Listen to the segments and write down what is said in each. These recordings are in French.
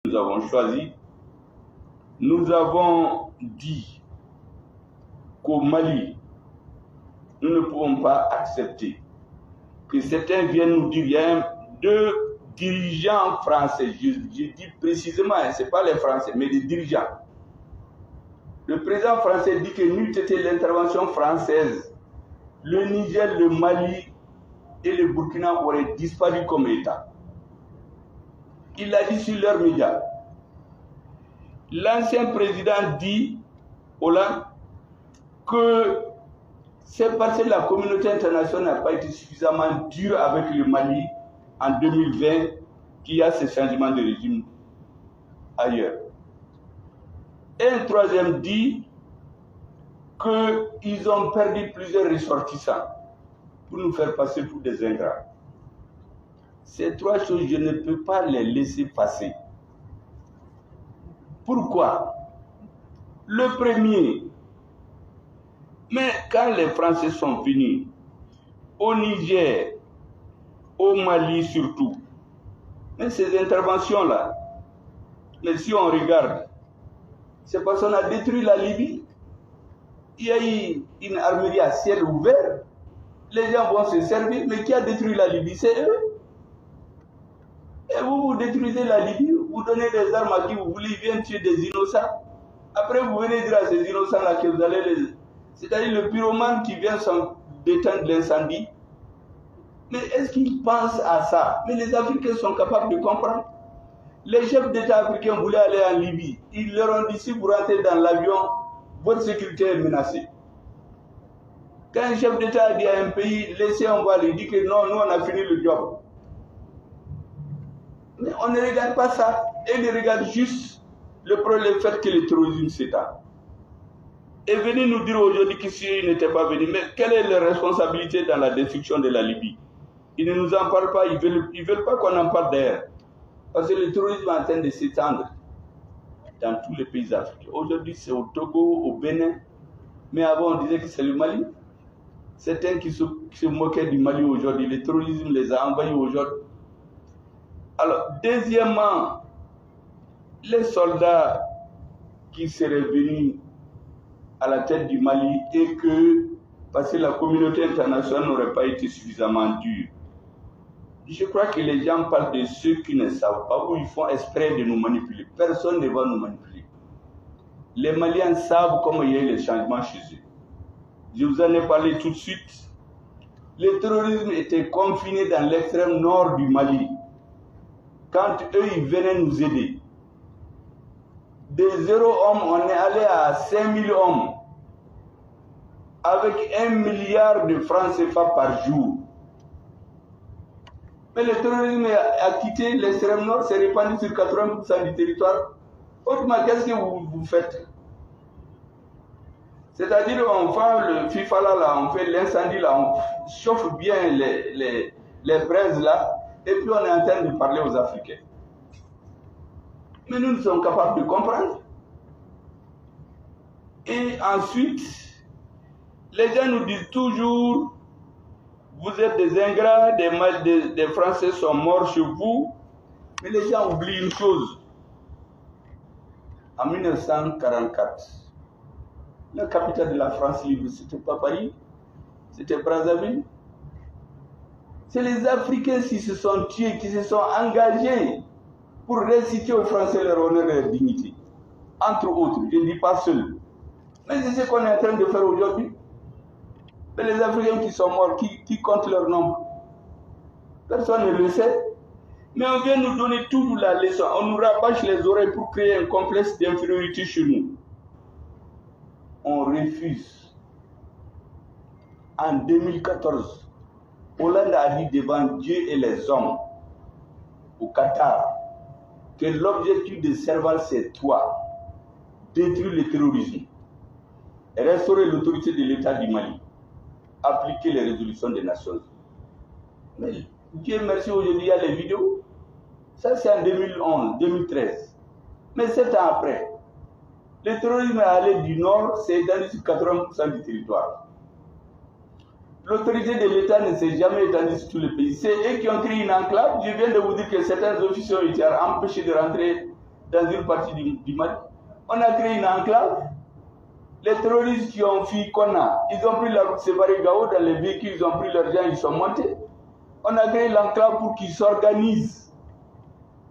Nous avons choisi, nous avons dit qu'au Mali, nous ne pouvons pas accepter que certains viennent nous dire, il y a deux dirigeants français, je dis précisément, ce n'est pas les Français, mais les dirigeants. Le président français dit que n'eût été l'intervention française, le Niger, le Mali et le Burkina auraient disparu comme État. Il l'a dit sur leurs médias. L'ancien président dit, Hollande, que c'est parce que la communauté internationale n'a pas été suffisamment dure avec le Mali en 2020 qu'il y a ce changement de régime ailleurs. Et un troisième dit qu'ils ont perdu plusieurs ressortissants pour nous faire passer pour des ingrats. Ces trois choses, je ne peux pas les laisser passer. Pourquoi? Le premier, mais quand les Français sont venus, au Niger, au Mali surtout, mais ces interventions-là, mais si on regarde, c'est parce qu'on a détruit la Libye, il y a eu une armerie à ciel ouvert, les gens vont se servir, mais qui a détruit la Libye? C'est eux. Et vous détruisez la Libye, vous donnez des armes à qui vous voulez, ils viennent tuer des innocents. Après, vous venez dire à ces innocents-là que vous allez les... C'est-à-dire le pyromane qui vient d'éteindre l'incendie. Mais est-ce qu'ils pensent à ça? Mais les Africains sont capables de comprendre. Les chefs d'État africains voulaient aller en Libye. Ils leur ont dit, si vous rentrez dans l'avion, votre sécurité est menacée. Quand un chef d'État a dit à un pays, laissez on va lui dire que non, nous on a fini le job. Mais on ne regarde pas ça. Et ils regardent juste le fait que le terrorisme s'étend. Et venez nous dire aujourd'hui que s'ils n'étaient pas venus, mais quelle est leur responsabilité dans la destruction de la Libye? Ils ne nous en parlent pas, ils veulent pas qu'on en parle d'ailleurs. Parce que le terrorisme est en train de s'étendre dans tous les pays africains. Aujourd'hui, c'est au Togo, au Bénin. Mais avant, on disait que c'est le Mali. Certains qui se moquaient du Mali aujourd'hui, le terrorisme les a envahis aujourd'hui. Alors, deuxièmement, les soldats qui seraient venus à la tête du Mali et que, parce que la communauté internationale n'aurait pas été suffisamment dure. Je crois que les gens parlent de ceux qui ne savent pas ou ils font exprès de nous manipuler. Personne ne va nous manipuler. Les Maliens savent comment il y a les changements chez eux. Je vous en ai parlé tout de suite. Le terrorisme était confiné dans l'extrême nord du Mali. Quand eux, ils venaient nous aider. De 0 hommes, on est allé à 5000 hommes. Avec 1 milliard de francs CFA par jour. Mais le terrorisme a quitté l'extrême nord, s'est répandu sur 80% du territoire. Autrement, qu'est-ce que vous faites? C'est-à-dire, on fait le FIFA là, on fait l'incendie là, on chauffe bien les braises là, et puis on est en train de parler aux Africains. Mais nous sommes capables de comprendre. Et ensuite, les gens nous disent toujours, vous êtes des ingrats, des Français sont morts chez vous. Mais les gens oublient une chose. En 1944, la capitale de la France libre, c'était pas Paris, c'était Brazzaville. C'est les Africains qui se sont tués, qui se sont engagés pour restituer aux Français leur honneur et leur dignité. Entre autres, je ne dis pas seuls. Mais c'est ce qu'on est en train de faire aujourd'hui. Mais les Africains qui sont morts, qui comptent leur nombre? Personne ne le sait. Mais on vient nous donner toujours la leçon. On nous rabâche les oreilles pour créer un complexe d'infériorité chez nous. On refuse. En 2014, Hollande a dit devant Dieu et les hommes, au Qatar, que l'objectif de Serval, c'est toi, détruire le terrorisme, restaurer l'autorité de l'État du Mali, appliquer les résolutions des Nations Unies. Mais Dieu merci, aujourd'hui il y a les vidéos. Ça c'est en 2011, 2013. Mais 7 ans après, le terrorisme est allé du nord, c'est étendu sur 80% du territoire. L'autorité de l'État ne s'est jamais étendue sur tous les pays. C'est eux qui ont créé une enclave. Je viens de vous dire que certains officiers ont été empêchés de rentrer dans une partie du Mali. On a créé une enclave. Les terroristes qui ont fui Konna, ils ont pris la route Sévaré-Gao dans les véhicules, ils ont pris l'argent, ils sont montés. On a créé l'enclave pour qu'ils s'organisent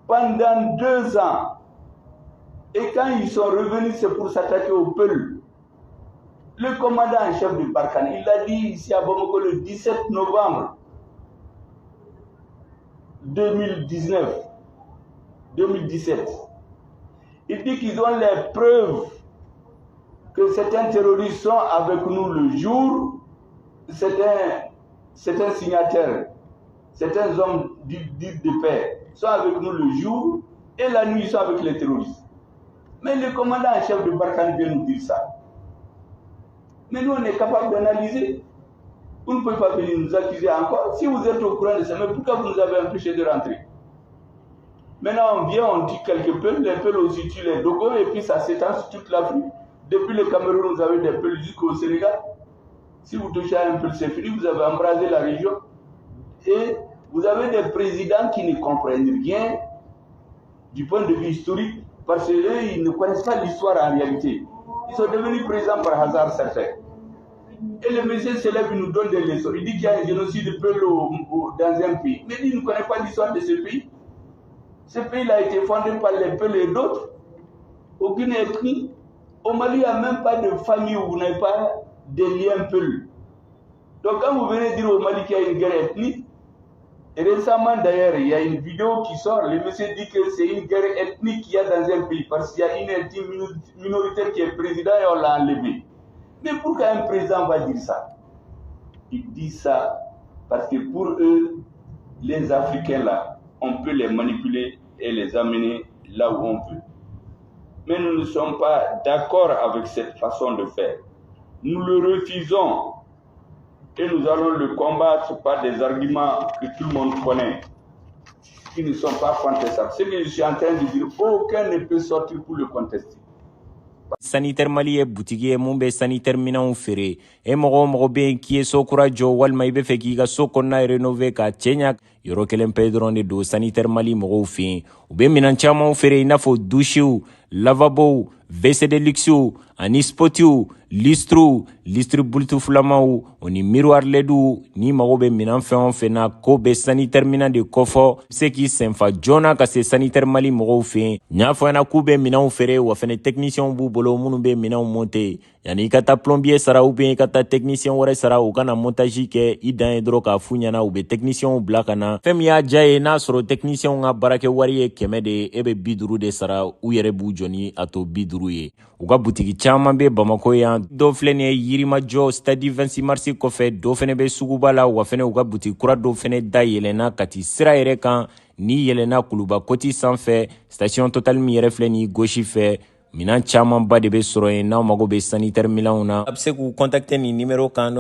pendant 2 ans. Et quand ils sont revenus, c'est pour s'attaquer au Peul. Le commandant en chef de Barkhane, il a dit ici à Bamako le 17 novembre 2017. Il dit qu'ils ont les preuves que certains terroristes sont avec nous le jour, certains signataires, certains hommes dits de paix sont avec nous le jour et la nuit ils sont avec les terroristes. Mais le commandant en chef de Barkhane vient nous dire ça. Mais nous on est capable d'analyser. Vous ne pouvez pas venir nous accuser encore. Si vous êtes au courant de ça, mais pourquoi vous nous avez empêché de rentrer? Maintenant on vient, on dit quelques peuls, les peuls aussi tuent les Dogos et puis ça s'étend sur toute l'Afrique. Depuis le Cameroun, vous avez des peuls jusqu'au Sénégal. Si vous touchez à un peul, c'est fini, vous avez embrasé la région. Et vous avez des présidents qui ne comprennent rien du point de vue historique, parce qu'eux, ils ne connaissent pas l'histoire en réalité. Ils sont devenus présidents par hasard, certains. Et le monsieur se lève, il nous donne des leçons. Il dit qu'il y a un génocide de peul dans un pays. Mais il ne connaît pas l'histoire de ce pays. Ce pays a été fondé par les peuls et d'autres. Aucune ethnie. Au Mali, il n'y a même pas de famille où vous n'avez pas de liens peuls. Donc quand vous venez dire au Mali qu'il y a une guerre ethnique, et récemment d'ailleurs, il y a une vidéo qui sort, le monsieur dit que c'est une guerre ethnique qu'il y a dans un pays, parce qu'il y a une ethnie minoritaire qui est président et on l'a enlevé. Mais pourquoi un président va dire ça? Il dit ça parce que pour eux, les Africains là, on peut les manipuler et les amener là où on veut. Mais nous ne sommes pas d'accord avec cette façon de faire. Nous le refusons et nous allons le combattre par des arguments que tout le monde connaît, qui ne sont pas contestables. Ce que je suis en train de dire, aucun ne peut sortir pour le contester. Sanitaire Mali ye boutique ye mun be sanitaire minanw feere e mɔgɔ be yen k'i ye so kura jɔ walima i be fɛ k'i ka so kɔnɔna rénové ka cɛɲa yɔrɔ kelen pe dɔrɔn de don sanitaire Mali mɔgɔw fɛ u be minan camanw feere i n'a fɔ douchew, lavabow, WC de luxew ani spotiw, listri bulutufulamaw o ni miroir ledw ni mago be minan fɛn o fɛn na ko be sanitaire minan de kɔfɔ se k'i senfa joona ka se sanitaire Mali mɔgɔw fɛ ɲ'a fɔ ɲɛna k'u be minanw feere wa fɛnɛ techniciens b'u bolo minnu be minanw monter yani i ka taa plombier sara ou bien i ka taa technicien wɛrɛ sara u kana montage kɛ i dan ye dɔrɔn k'a fu ɲɛna u be techniciens bila ka na fɛn min y'a diya ye n'a sɔrɔ techniciens ka baarakɛ wari ye 100 de ye e be 50 de sara u yɛrɛ b'u jɔ ni a to 50 ye u ka butigi caman be Bamako yan dɔ filɛ nin ye Yirimajɔ stade 26 mars kɔfɛ dɔ fɛnɛ be suguba la wa fɛnɛ u ka butigi kura dɔ fɛnɛ da yɛlɛnna kati sira yɛrɛ kan ni yɛlɛnna Kuluba koti sanfɛ station Total min yɛrɛ filɛ ni gauche fɛ minan camanba de be sɔrɔ yen n'aw mago be sanitaire minanw na a be se k'u contacter ni numéro kan